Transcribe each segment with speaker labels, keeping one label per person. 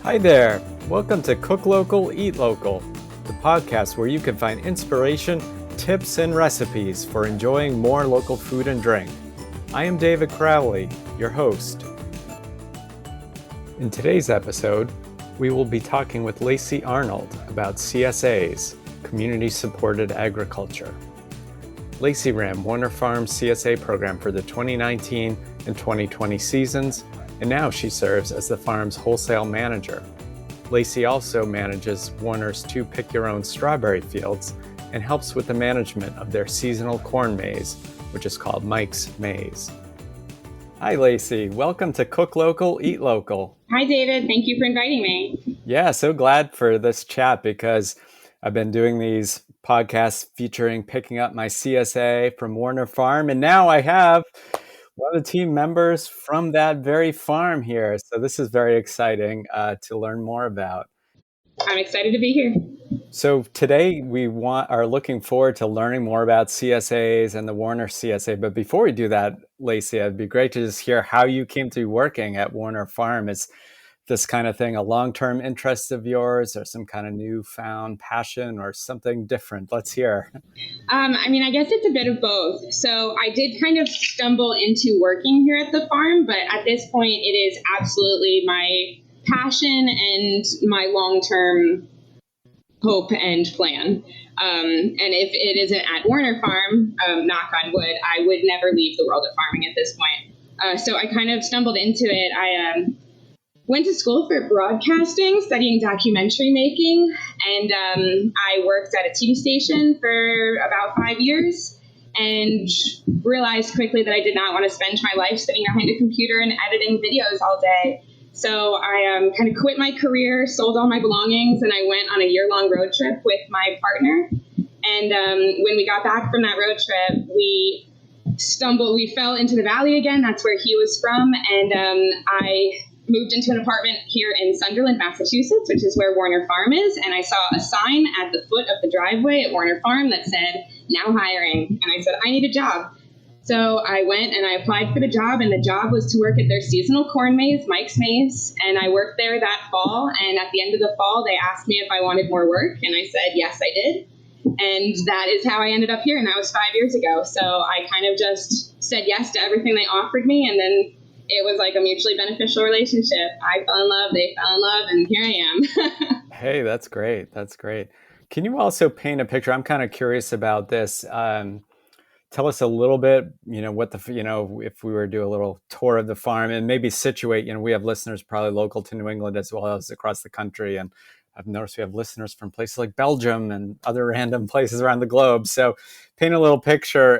Speaker 1: Hi there. Welcome to Cook Local, Eat Local, the podcast where you can find inspiration, tips, and recipes for enjoying more local food and drink. I am David Crowley, your host. In today's episode, we will be talking with Lacey Arnold about CSAs, Community-Supported Agriculture. Lacey ran Warner Farm CSA program for the 2019 and 2020 seasons, and now she serves as the farm's wholesale manager. Lacey also manages Warner's 2 pick-your-own strawberry fields and helps with the management of their seasonal corn maze, which is called Mike's Maze. Hi, Lacey. Welcome to Cook Local, Eat Local.
Speaker 2: Hi, David. Thank you for inviting me.
Speaker 1: Yeah, so glad for this chat because I've been doing these podcasts featuring picking up my CSA from Warner Farm, and now I have one of the team members from that very farm here. So this is very exciting to learn more about.
Speaker 2: I'm excited to be here.
Speaker 1: So today we are looking forward to learning more about CSAs and the Warner CSA. But before we do that, Lacey, it'd be great to just hear how you came to be working at Warner Farm. Is this kind of thing a long-term interest of yours, or some kind of newfound passion, or something different? Let's hear.
Speaker 2: I guess it's a bit of both. So I did kind of stumble into working here at the farm, but at this point it is absolutely my passion and my long-term hope and plan. And if it isn't at Warner Farm, knock on wood, I would never leave the world of farming at this point. So I kind of stumbled into it. I went to school for broadcasting, studying documentary making, and I worked at a TV station for about 5 years and realized quickly that I did not want to spend my life sitting behind a computer and editing videos all day. So I kind of quit my career, sold all my belongings, and I went on a year-long road trip with my partner. And when we got back from that road trip, we fell into the valley again. That's where he was from. And I moved into an apartment here in Sunderland, Massachusetts, which is where Warner Farm is. And I saw a sign at the foot of the driveway at Warner Farm that said, "Now hiring." And I said, I need a job. So I went and I applied for the job, and the job was to work at their seasonal corn maze, Mike's Maze. And I worked there that fall. And at the end of the fall, they asked me if I wanted more work. And I said, yes, I did. And that is how I ended up here. And that was 5 years ago. So I kind of just said yes to everything they offered me. And then it was like a mutually beneficial relationship. I fell in love, they fell in love, and here I am.
Speaker 1: Hey, that's great. That's great. Can you also paint a picture? I'm kind of curious about this. Tell us a little bit, if we were to do a little tour of the farm and maybe situate, we have listeners probably local to New England as well as across the country. And I've noticed we have listeners from places like Belgium and other random places around the globe. So paint a little picture,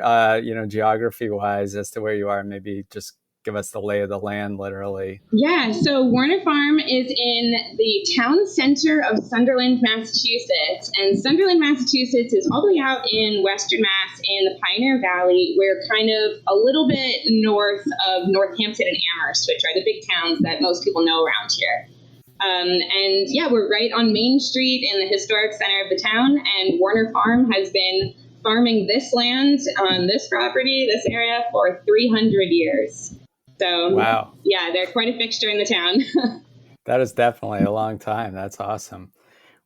Speaker 1: geography wise as to where you are, and maybe just give us the lay of the land, literally.
Speaker 2: Yeah, so Warner Farm is in the town center of Sunderland, Massachusetts. And Sunderland, Massachusetts is all the way out in Western Mass in the Pioneer Valley. We're kind of a little bit north of Northampton and Amherst, which are the big towns that most people know around here. We're right on Main Street in the historic center of the town. And Warner Farm has been farming this land on this property, this area, for 300 years. So, wow. Yeah, they're quite a fixture in the town.
Speaker 1: That is definitely a long time. That's awesome.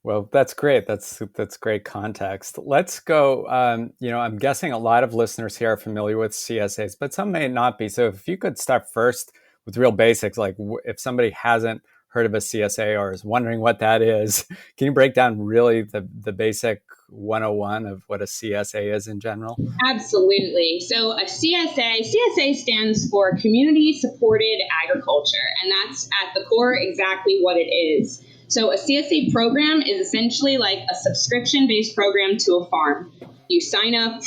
Speaker 1: Well, that's great. That's great context. Let's go. I'm guessing a lot of listeners here are familiar with CSAs, but some may not be. So if you could start first with real basics, like if somebody hasn't heard of a CSA or is wondering what that is, can you break down really the basic 101 of what a CSA is in general?
Speaker 2: Absolutely. So a CSA stands for Community Supported Agriculture, and that's at the core exactly what it is. So a CSA program is essentially like a subscription-based program to a farm. You sign up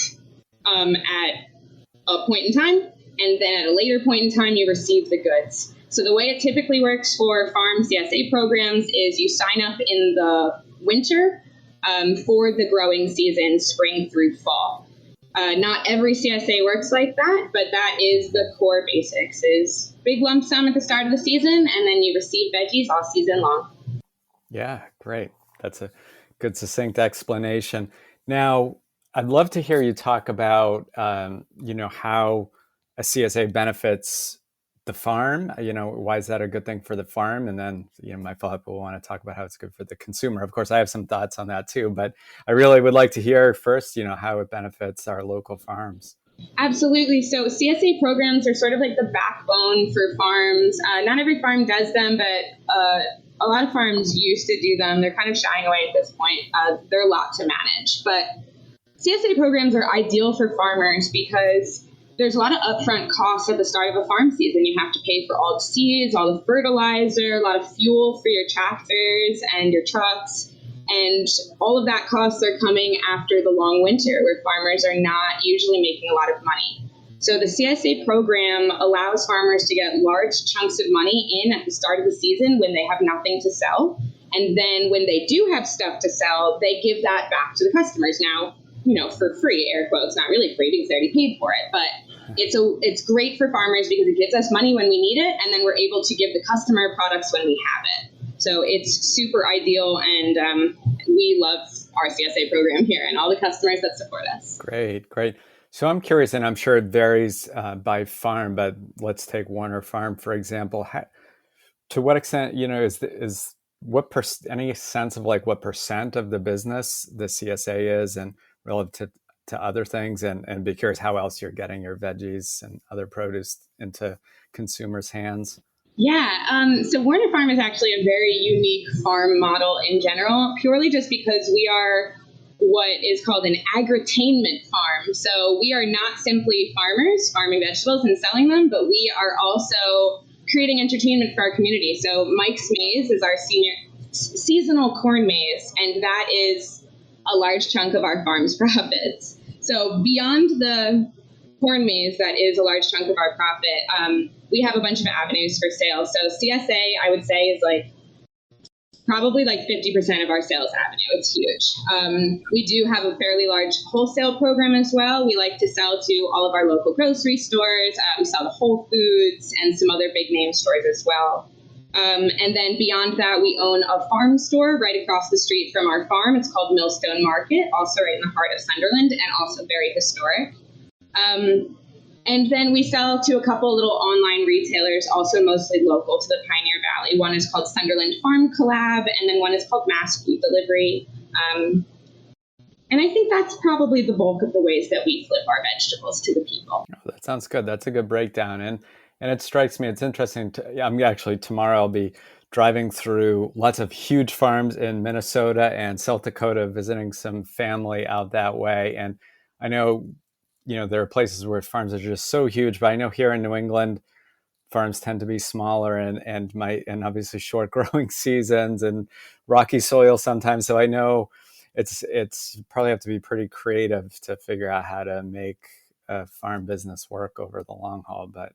Speaker 2: at a point in time, and then at a later point in time, you receive the goods. So the way it typically works for farm CSA programs is you sign up in the winter for the growing season, spring through fall. Not every CSA works like that, but that is the core basics, is big lump sum at the start of the season, and then you receive veggies all season long.
Speaker 1: Yeah, great. That's a good succinct explanation. Now, I'd love to hear you talk about, how a CSA benefits the farm? Why is that a good thing for the farm? And then, my follow-up will want to talk about how it's good for the consumer. Of course, I have some thoughts on that too, but I really would like to hear first, how it benefits our local farms.
Speaker 2: Absolutely. So CSA programs are sort of like the backbone for farms. Not every farm does them, but a lot of farms used to do them. They're kind of shying away at this point. They're a lot to manage. But CSA programs are ideal for farmers because there's a lot of upfront costs at the start of a farm season. You have to pay for all the seeds, all the fertilizer, a lot of fuel for your tractors and your trucks. And all of that costs are coming after the long winter where farmers are not usually making a lot of money. So the CSA program allows farmers to get large chunks of money in at the start of the season when they have nothing to sell. And then when they do have stuff to sell, they give that back to the customers. Now, for free, air quotes, not really free because they already paid for it, but it's great for farmers because it gives us money when we need it, and then we're able to give the customer products when we have it. So it's super ideal, and we love our CSA program here and all the customers that support us.
Speaker 1: Great. So I'm curious, and I'm sure it varies by farm, but let's take Warner Farm, for example. To what extent, is any sense of like what percent of the business the CSA is and relative to other things, and be curious how else you're getting your veggies and other produce into consumers' hands?
Speaker 2: Yeah, so Warner Farm is actually a very unique farm model in general, purely just because we are what is called an agritainment farm. So we are not simply farmers farming vegetables and selling them, but we are also creating entertainment for our community. So Mike's Maze is our seasonal corn maze, and that is a large chunk of our farm's profits. So beyond the corn maze, that is a large chunk of our profit, we have a bunch of avenues for sales. So CSA, I would say, is probably 50% of our sales avenue. It's huge. We do have a fairly large wholesale program as well. We like to sell to all of our local grocery stores. We sell to Whole Foods and some other big name stores as well. And then beyond that, we own a farm store right across the street from our farm. It's called Millstone Market, also right in the heart of Sunderland, and also very historic. And then we sell to a couple little online retailers, also mostly local to the Pioneer Valley. One is called Sunderland Farm Collab, and then one is called Mass Food Delivery. And I think that's probably the bulk of the ways that we flip our vegetables to the people.
Speaker 1: Oh, that sounds good. That's a good breakdown. And it strikes me, it's interesting. Tomorrow I'll be driving through lots of huge farms in Minnesota and South Dakota, visiting some family out that way. And I know, there are places where farms are just so huge, but I know here in New England, farms tend to be smaller and obviously short growing seasons and rocky soil sometimes. So I know it's probably have to be pretty creative to figure out how to make a farm business work over the long haul, but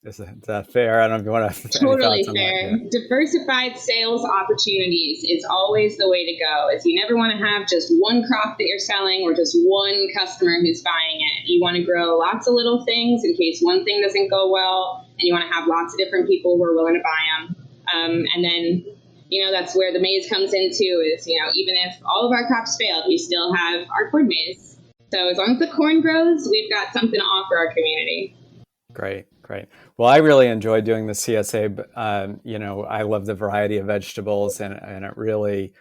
Speaker 1: is that fair? I don't know if you want to.
Speaker 2: Totally fair. Diversified sales opportunities is always the way to go. Is you never want to have just one crop that you're selling or just one customer who's buying it. You want to grow lots of little things in case one thing doesn't go well, and you want to have lots of different people who are willing to buy them. And then, that's where the maze comes into is, even if all of our crops failed, we still have our corn maze. So as long as the corn grows, we've got something to offer our community.
Speaker 1: Great. Well, I really enjoy doing the CSA, but, I love the variety of vegetables and it really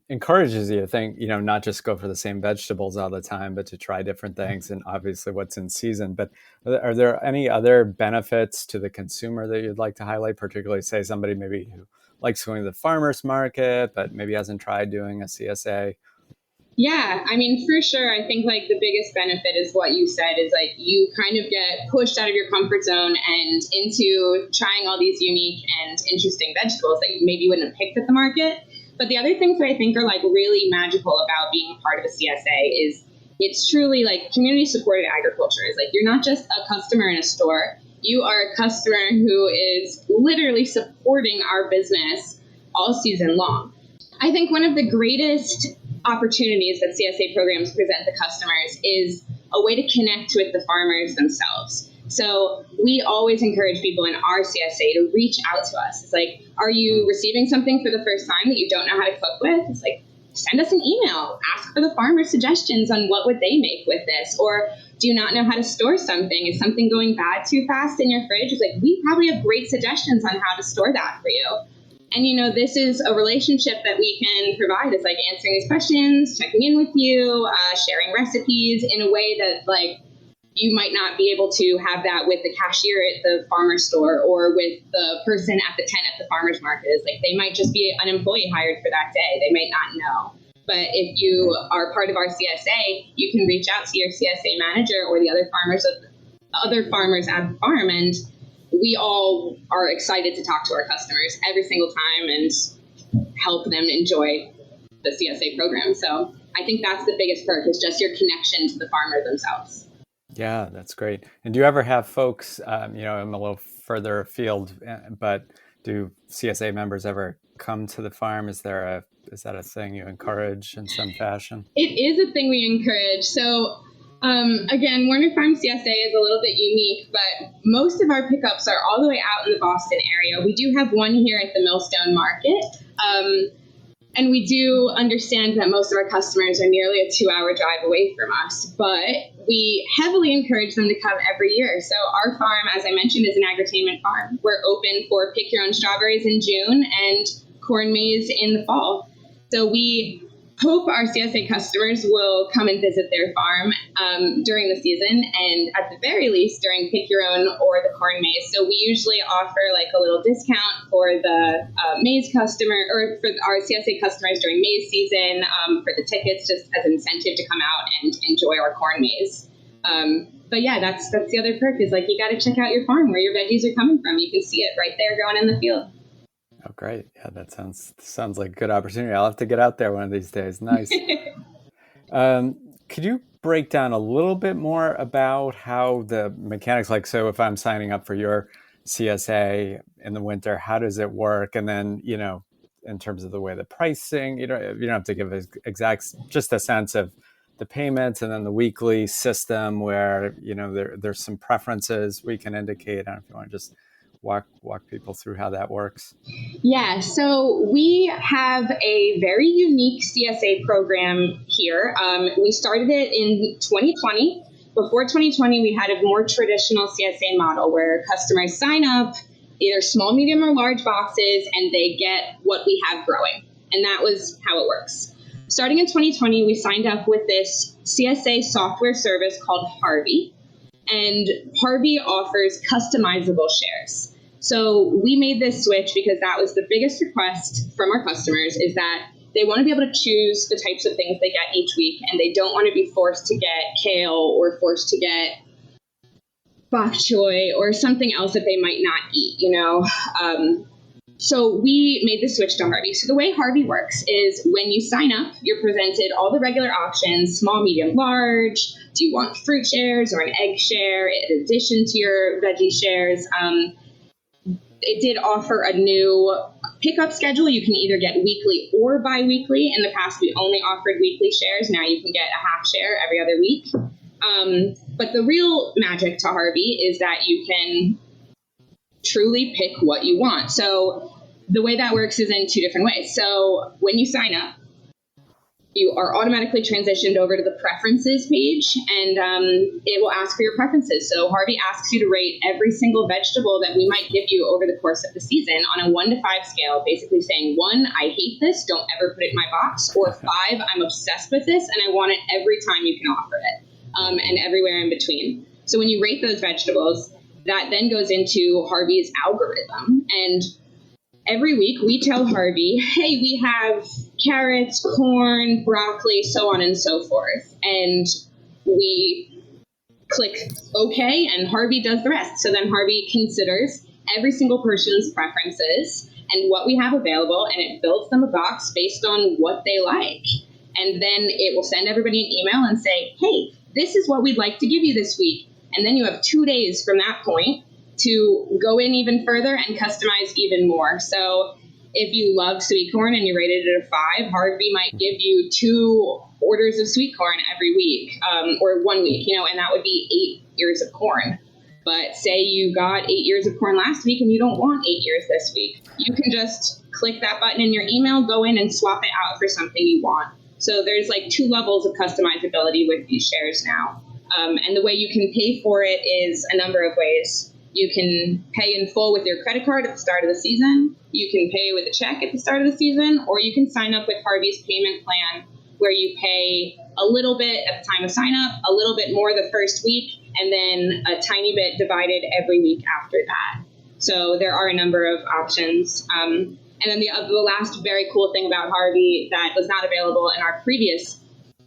Speaker 1: encourages you to think, not just go for the same vegetables all the time, but to try different things and obviously what's in season. But are there any other benefits to the consumer that you'd like to highlight, particularly say somebody maybe who likes going to the farmer's market, but maybe hasn't tried doing a CSA?
Speaker 2: Yeah, for sure. I think the biggest benefit is what you said is you kind of get pushed out of your comfort zone and into trying all these unique and interesting vegetables that you maybe wouldn't have picked at the market. But the other things that I think are really magical about being part of a CSA is it's truly community supported agriculture. Is you're not just a customer in a store. You are a customer who is literally supporting our business all season long. I think one of the greatest opportunities that CSA programs present to customers is a way to connect with the farmers themselves. So we always encourage people in our CSA to reach out to us. It's are you receiving something for the first time that you don't know how to cook with? It's send us an email, ask for the farmer's suggestions on what would they make with this, or Do you not know how to store something? Is something going bad too fast in your fridge? It's like, we probably have great suggestions on how to store that for you. And, this is a relationship that we can provide. It's like answering these questions, checking in with you, sharing recipes in a way that, like, you might not be able to have that with the cashier at the farmer's store or with the person at the tent at the farmer's market. It's like they might just be an employee hired for that day. They might not know. But if you are part of our CSA, you can reach out to your CSA manager or the other farmers at the farm, and we all are excited to talk to our customers every single time and help them enjoy the CSA program. So I think that's the biggest perk, is just your connection to the farmer themselves.
Speaker 1: Yeah, that's great. And do you ever have folks, I'm a little further afield, but do CSA members ever come to the farm? Is that a thing you encourage in some fashion?
Speaker 2: It is a thing we encourage. So again, Warner Farm CSA is a little bit unique, but most of our pickups are all the way out in the Boston area. We do have one here at the Millstone Market. And we do understand that most of our customers are nearly a 2-hour drive away from us, but we heavily encourage them to come every year. So our farm, as I mentioned, is an agritainment farm. We're open for pick your own strawberries in June and corn maze in the fall. So we hope our CSA customers will come and visit their farm during the season, and at the very least during pick your own or the corn maze. So we usually offer like a little discount for the maze customer, or for our CSA customers during maze season, for the tickets, just as an incentive to come out and enjoy our corn maze. But yeah, that's the other perk, is like, you got to check out your farm where your veggies are coming from. You can see it right there growing in the field.
Speaker 1: Oh, great. Yeah, that sounds like a good opportunity. I'll have to get out there one of these days. Nice. Could you break down a little bit more about how the mechanics, like, so if I'm signing up for your CSA in the winter, how does it work? And then, in terms of the way the pricing, you don't have to give exact, just a sense of the payments, and then the weekly system where, there's some preferences we can indicate. I don't know if you want to just walk people through how that works.
Speaker 2: Yeah, so we have a very unique CSA program here. We started it in 2020. Before 2020, we had a more traditional CSA model where customers sign up, either small, medium, or large boxes, and they get what we have growing. And that was how it works. Starting in 2020, we signed up with this CSA software service called Harvie. And Harvie offers customizable shares. So we made this switch because that was the biggest request from our customers, is that they want to be able to choose the types of things they get each week, and they don't want to be forced to get kale or forced to get bok choy or something else that they might not eat, So we made the switch to Harvie. So the way Harvie works is when you sign up, you're presented all the regular options: small, medium, large. Do you want fruit shares or an egg share in addition to your veggie shares? It did offer a new pickup schedule. You can either get weekly or bi-weekly. In the past, we only offered weekly shares. Now you can get a half share every other week. But the real magic to Harvie is that you can truly pick what you want. So the way that works is in two different ways. So when you sign up, you are automatically transitioned over to the preferences page, and it will ask for your preferences. So Harvie asks you to rate every single vegetable that we might give you over the course of the season on a 1 to 5 scale, basically saying 1, I hate this, don't ever put it in my box, or 5, I'm obsessed with this and I want it every time you can offer it, and everywhere in between. So when you rate those vegetables, that then goes into Harvie's algorithm, and every week we tell Harvie, hey, we have carrots, corn, broccoli, so on and so forth. And we click OK, and Harvie does the rest. So then Harvie considers every single person's preferences and what we have available, and it builds them a box based on what they like. And then it will send everybody an email and say, hey, this is what we'd like to give you this week. And then you have 2 days from that point to go in even further and customize even more. So if you love sweet corn and you rated it a 5, Harvie might give you 2 orders of sweet corn every week, or 1 week, and that would be 8 ears of corn. But say you got 8 ears of corn last week and you don't want 8 ears this week, you can just click that button in your email, go in and swap it out for something you want. So there's like 2 levels of customizability with these shares now. And the way you can pay for it is a number of ways. You can pay in full with your credit card at the start of the season. You can pay with a check at the start of the season, or you can sign up with Harvie's payment plan, where you pay a little bit at the time of sign up, a little bit more the first week, and then a tiny bit divided every week after that. So there are a number of options. And then the last very cool thing about Harvie that was not available in our previous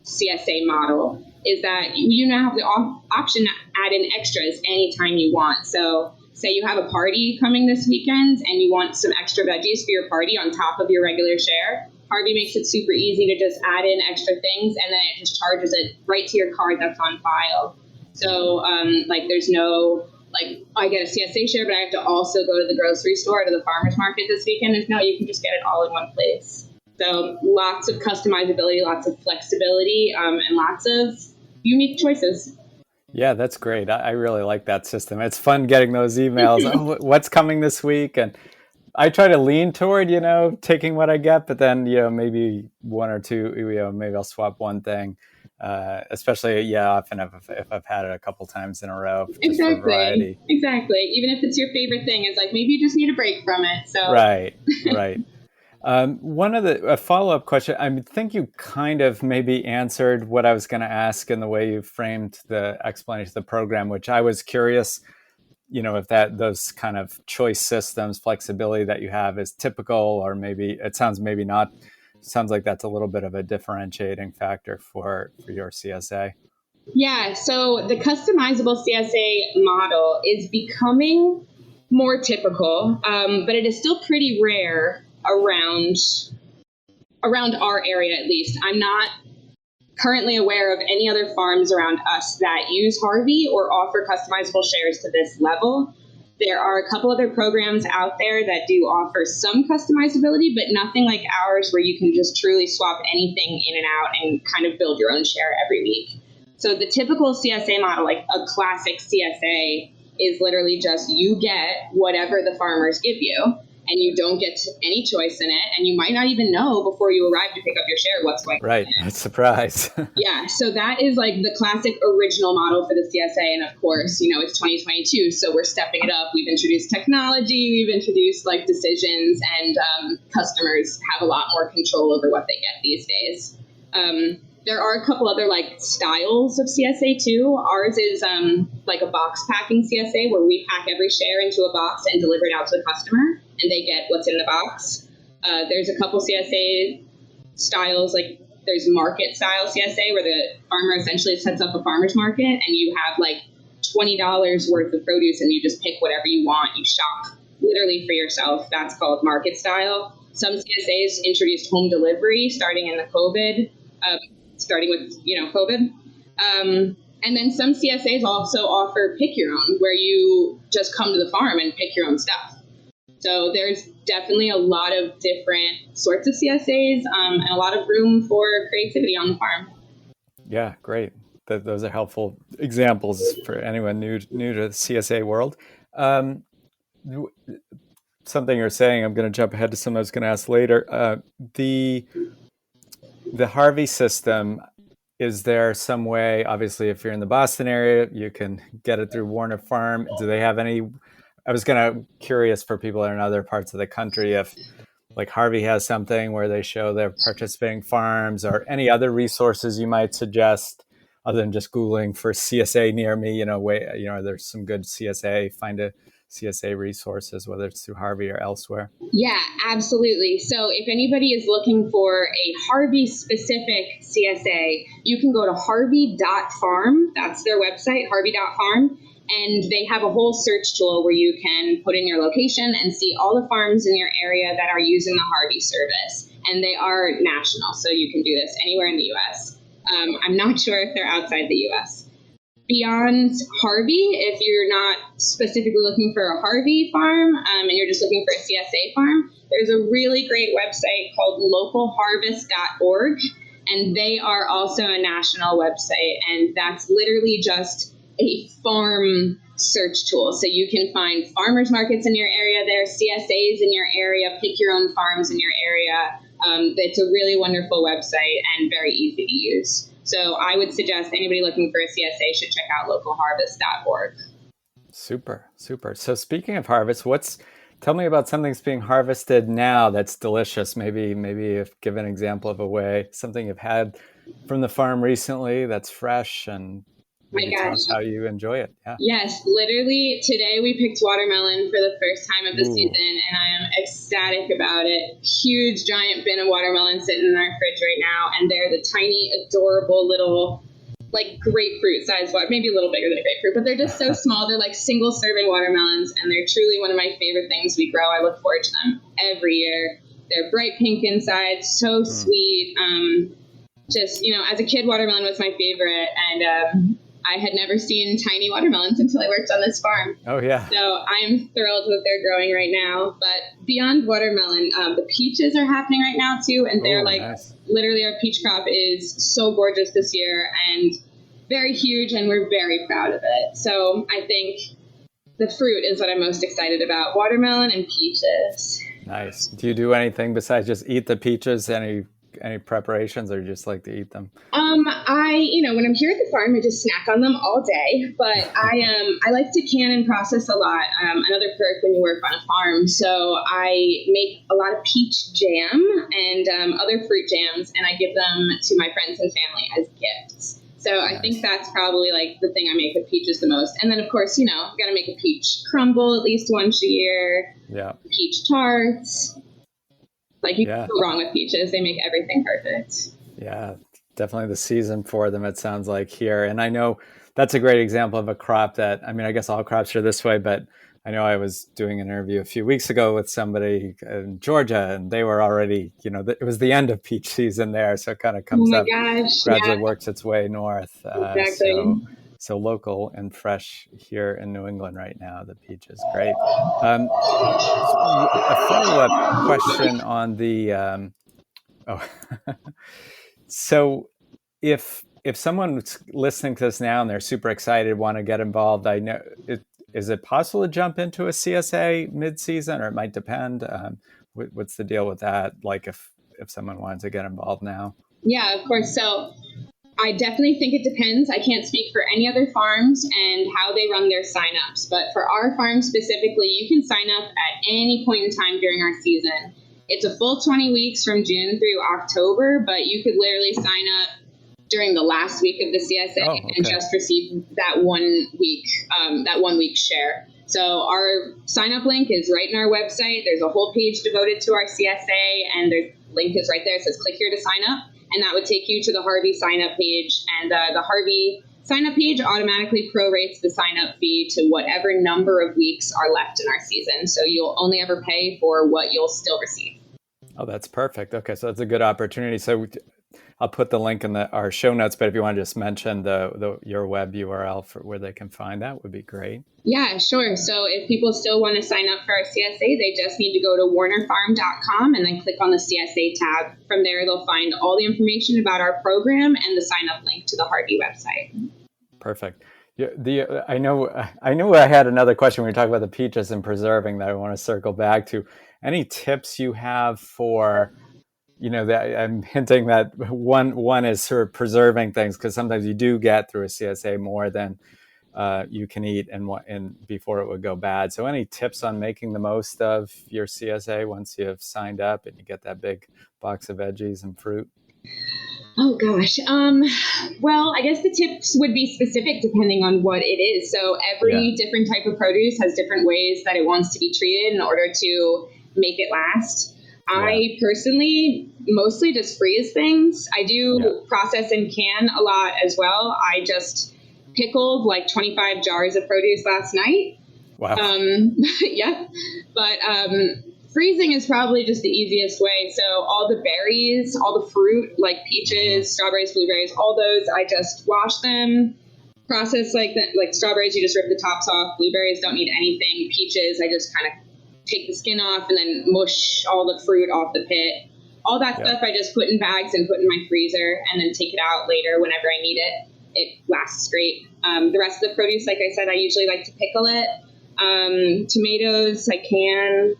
Speaker 2: CSA model is that you now have the option to add in extras anytime you want. So say you have a party coming this weekend and you want some extra veggies for your party on top of your regular share. Harvie makes it super easy to just add in extra things, and then it just charges it right to your card that's on file. So there's no, I get a CSA share, but I have to also go to the grocery store or to the farmer's market this weekend. No, you can just get it all in one place. So lots of customizability, lots of flexibility, and lots of unique choices.
Speaker 1: Yeah, that's great. I really like that system. It's fun getting those emails. Oh, what's coming this week? And I try to lean toward, taking what I get, but then, maybe one or two, maybe I'll swap one thing. Especially, often if I've had it a couple times in a row, just for variety.
Speaker 2: Exactly. Even if it's your favorite thing, it's like maybe you just need a break from it. So
Speaker 1: right. One of a follow-up question, I think you kind of maybe answered what I was going to ask in the way you framed the explanation of the program, which I was curious, if those kind of choice systems, flexibility that you have is typical, or maybe it sounds maybe not. Sounds like that's a little bit of a differentiating factor for your CSA.
Speaker 2: Yeah, so the customizable CSA model is becoming more typical, but it is still pretty rare around our area, at least. I'm not currently aware of any other farms around us that use Harvie or offer customizable shares to this level. There are a couple other programs out there that do offer some customizability, but nothing like ours where you can just truly swap anything in and out and kind of build your own share every week. So the typical CSA model, like a classic CSA, is literally just you get whatever the farmers give you, and you don't get any choice in it, and you might not even know before you arrive to pick up your share what's going on.
Speaker 1: Right, that's a surprise.
Speaker 2: Yeah, so that is like the classic original model for the CSA, and of course, it's 2022, so we're stepping it up. We've introduced technology, we've introduced decisions, and customers have a lot more control over what they get these days. There are a couple other styles of CSA too. Ours is a box packing CSA where we pack every share into a box and deliver it out to the customer, and they get what's in the box. There's a couple CSA styles, there's market style CSA where the farmer essentially sets up a farmer's market and you have $20 worth of produce and you just pick whatever you want. You shop literally for yourself. That's called market style. Some CSAs introduced home delivery starting with COVID. And then some CSAs also offer pick your own, where you just come to the farm and pick your own stuff. So there's definitely a lot of different sorts of CSAs and a lot of room for creativity on the farm.
Speaker 1: Yeah, great. Those are helpful examples for anyone new to the CSA world. Something you're saying, I'm going to jump ahead to something I was going to ask later. The Harvie system, is there some way, obviously, if you're in the Boston area, you can get it through Warner Farm. Do they have any? I was curious for people that are in other parts of the country if Harvie has something where they show their participating farms, or any other resources you might suggest other than just Googling for CSA near me, there's some good find a CSA resources, whether it's through Harvie or elsewhere.
Speaker 2: Yeah, absolutely. So if anybody is looking for a Harvie specific CSA, you can go to harvie.farm. That's their website, harvie.farm. And they have a whole search tool where you can put in your location and see all the farms in your area that are using the Harvie service. And they are national, so you can do this anywhere in the U.S. I'm not sure if they're outside the U.S. Beyond Harvie, if you're not specifically looking for a Harvie farm and you're just looking for a CSA farm, there's a really great website called localharvest.org, and they are also a national website, and that's literally just a farm search tool. So you can find farmers markets in your area there, CSAs in your area, pick your own farms in your area. It's a really wonderful website and very easy to use. So I would suggest anybody looking for a CSA should check out localharvest.org.
Speaker 1: Super, super. So speaking of harvest, tell me about something that's being harvested now that's delicious. Maybe if give an example of something you've had from the farm recently that's fresh, and maybe tell us how you enjoy it. Yeah.
Speaker 2: Yes, literally today we picked watermelon for the first time of the season, and I am ecstatic about it. Huge, giant bin of watermelon sitting in our fridge right now, and they're the tiny, adorable little, like grapefruit size, maybe a little bigger than a grapefruit, but they're just so small. They're like single serving watermelons, and they're truly one of my favorite things we grow. I look forward to them every year. They're bright pink inside, so sweet. Just, as a kid, watermelon was my favorite, and I had never seen tiny watermelons until I worked on this farm.
Speaker 1: Oh, yeah.
Speaker 2: So I'm thrilled that they're growing right now. But beyond watermelon, the peaches are happening right now, too. And they're nice. Literally our peach crop is so gorgeous this year and very huge, and we're very proud of it. So I think the fruit is what I'm most excited about, watermelon and peaches.
Speaker 1: Nice. Do you do anything besides just eat the peaches? Any preparations, or you just like to eat them?
Speaker 2: When I'm here at the farm, I just snack on them all day. But I like to can and process a lot. Another perk when you work on a farm. So I make a lot of peach jam and other fruit jams, and I give them to my friends and family as gifts. So I think that's probably like the thing I make with peaches the most. And then of course, I've got to make a peach crumble at least once a year.
Speaker 1: Yeah.
Speaker 2: Peach tarts. Like, you can't go wrong with peaches. They make everything perfect.
Speaker 1: Yeah, definitely the season for them, it sounds like here. And I know that's a great example of a crop that, I guess all crops are this way, but I know I was doing an interview a few weeks ago with somebody in Georgia, and they were already, it was the end of peach season there. So it kind of comes up, gradually works its way north.
Speaker 2: Exactly.
Speaker 1: So local and fresh here in New England right now, the peach is great. A follow-up question on the, so if someone's listening to this now and they're super excited, want to get involved, is it possible to jump into a CSA mid-season, or it might depend? What's the deal with that? Like if someone wanted to get involved now?
Speaker 2: Yeah, of course. So I definitely think it depends. I can't speak for any other farms and how they run their signups, but for our farm specifically, you can sign up at any point in time during our season. It's a full 20 weeks from June through October, but you could literally sign up during the last week of the CSA and just receive that 1 week share. So our sign up link is right in our website. There's a whole page devoted to our CSA, and the link is right there. It says click here to sign up. And that would take you to the Harvie sign-up page. And the Harvie sign-up page automatically prorates the sign-up fee to whatever number of weeks are left in our season. So you'll only ever pay for what you'll still receive.
Speaker 1: Oh, that's perfect. Okay, so that's a good opportunity. So I'll put the link in our show notes, but if you want to just mention your web URL for where they can find that, would be great.
Speaker 2: Yeah, sure. So if people still want to sign up for our CSA, they just need to go to warnerfarm.com and then click on the CSA tab. From there, they'll find all the information about our program and the sign-up link to the Harvie website.
Speaker 1: Perfect. Yeah, I know I had another question when we were talking about the peaches and preserving that I want to circle back to. Any tips you have for, that I'm hinting that one is sort of preserving things, because sometimes you do get through a CSA more than you can eat and before it would go bad. So any tips on making the most of your CSA once you have signed up and you get that big box of veggies and fruit?
Speaker 2: Oh, gosh. Well, I guess the tips would be specific depending on what it is. So every different type of produce has different ways that it wants to be treated in order to make it last. Yeah. I personally mostly just freeze things. I do process and can a lot as well. I just pickled like 25 jars of produce last night.
Speaker 1: Wow.
Speaker 2: But freezing is probably just the easiest way. So all the berries, all the fruit, like peaches, strawberries, blueberries, all those, I just wash them, process like strawberries, you just rip the tops off. Blueberries don't need anything. Peaches, I just kind of take the skin off and then mush all the fruit off the pit. All that stuff I just put in bags and put in my freezer and then take it out later whenever I need it. It lasts great. The rest of the produce, like I said, I usually like to pickle it. Tomatoes, I can.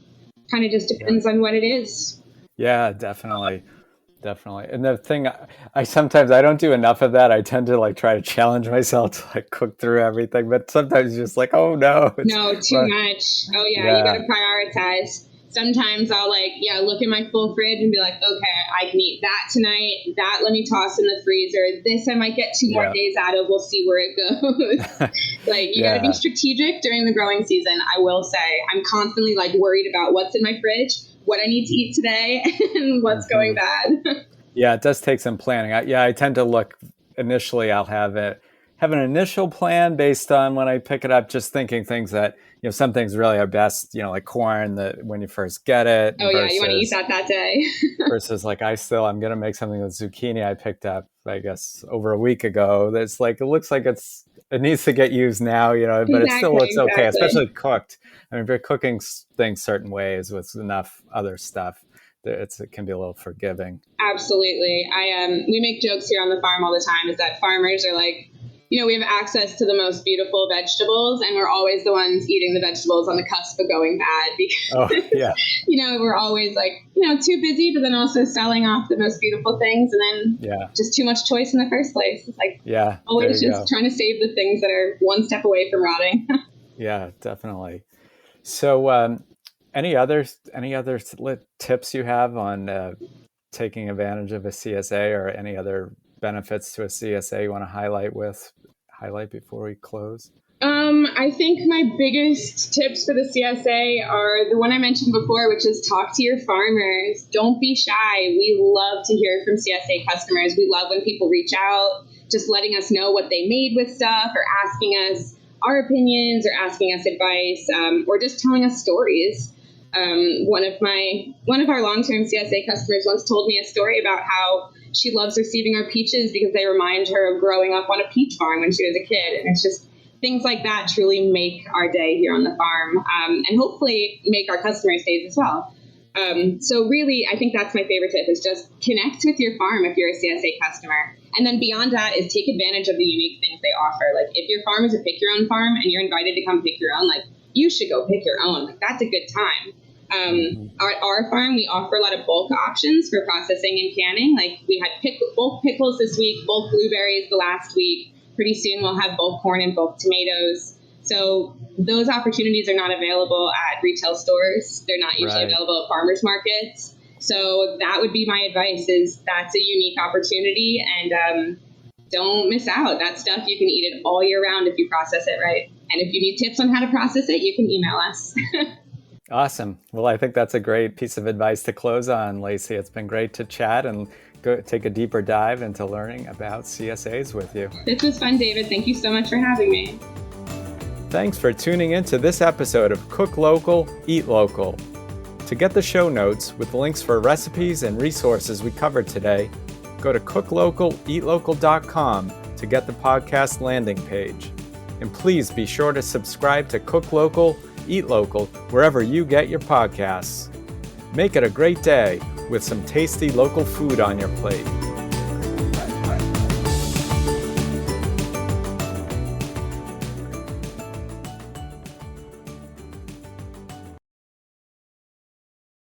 Speaker 2: Kind of just depends on what it is.
Speaker 1: Yeah, definitely. definitely. And the thing, I sometimes I don't do enough of that. I tend to like try to challenge myself to like cook through everything, but sometimes you're just like, oh no,
Speaker 2: No, too much. Oh yeah, you got
Speaker 1: yeah,
Speaker 2: to prioritize. Sometimes I'll look at my full fridge and be like, okay, I can eat that tonight. That let me toss in the freezer. This I might get 2 more days out of. We'll see where it goes. You got to be strategic during the growing season. I will say I'm constantly like worried about what's in my fridge, what I need to eat today, and what's going bad.
Speaker 1: Yeah, it does take some planning. I tend to look initially. I'll have an initial plan based on when I pick it up, just thinking things that, some things really are best, like corn that when you first get it.
Speaker 2: Oh yeah, you want to eat that day.
Speaker 1: Versus like I'm going to make something with zucchini I picked up, I guess, over a week ago. That's like, it looks like it needs to get used now, but it still looks okay, especially cooked. I mean, if you're cooking things certain ways with enough other stuff, it can be a little forgiving.
Speaker 2: Absolutely. We make jokes here on the farm all the time is that farmers are like, we have access to the most beautiful vegetables, and we're always the ones eating the vegetables on the cusp of going bad because, we're always like, too busy, but then also selling off the most beautiful things, and then just too much choice in the first place. It's like always just trying to save the things that are one step away from rotting.
Speaker 1: Yeah, definitely. So any other tips you have on taking advantage of a CSA, or any other benefits to a CSA you want to highlight before we close?
Speaker 2: I think my biggest tips for the CSA are the one I mentioned before, which is talk to your farmers. Don't be shy. We love to hear from CSA customers. We love when people reach out, just letting us know what they made with stuff, or asking us our opinions, or asking us advice, or just telling us stories. One of our long-term CSA customers once told me a story about how she loves receiving our peaches because they remind her of growing up on a peach farm when she was a kid. And it's just things like that truly make our day here on the farm, and hopefully make our customers' days as well. So really, I think that's my favorite tip, is just connect with your farm if you're a CSA customer. And then beyond that is take advantage of the unique things they offer. Like if your farm is a pick your own farm and you're invited to come pick your own, like you should go pick your own. Like that's a good time. At our farm, we offer a lot of bulk options for processing and canning. Like we had bulk pickles this week, bulk blueberries the last week. Pretty soon we'll have bulk corn and bulk tomatoes. So those opportunities are not available at retail stores. They're not usually available at farmers markets. So that would be my advice, is that's a unique opportunity, and don't miss out. That stuff, you can eat it all year round if you process it right. And if you need tips on how to process it, you can email us.
Speaker 1: Awesome. Well, I think that's a great piece of advice to close on, Lacey. It's been great to chat and go take a deeper dive into learning about CSAs with you.
Speaker 2: This was fun, David. Thank you so much for having me.
Speaker 1: Thanks for tuning in to this episode of Cook Local, Eat Local. To get the show notes with links for recipes and resources we covered today, go to cooklocaleatlocal.com to get the podcast landing page. And please be sure to subscribe to Cook Local, Eat Local wherever you get your podcasts. Make it a great day with some tasty local food on your plate.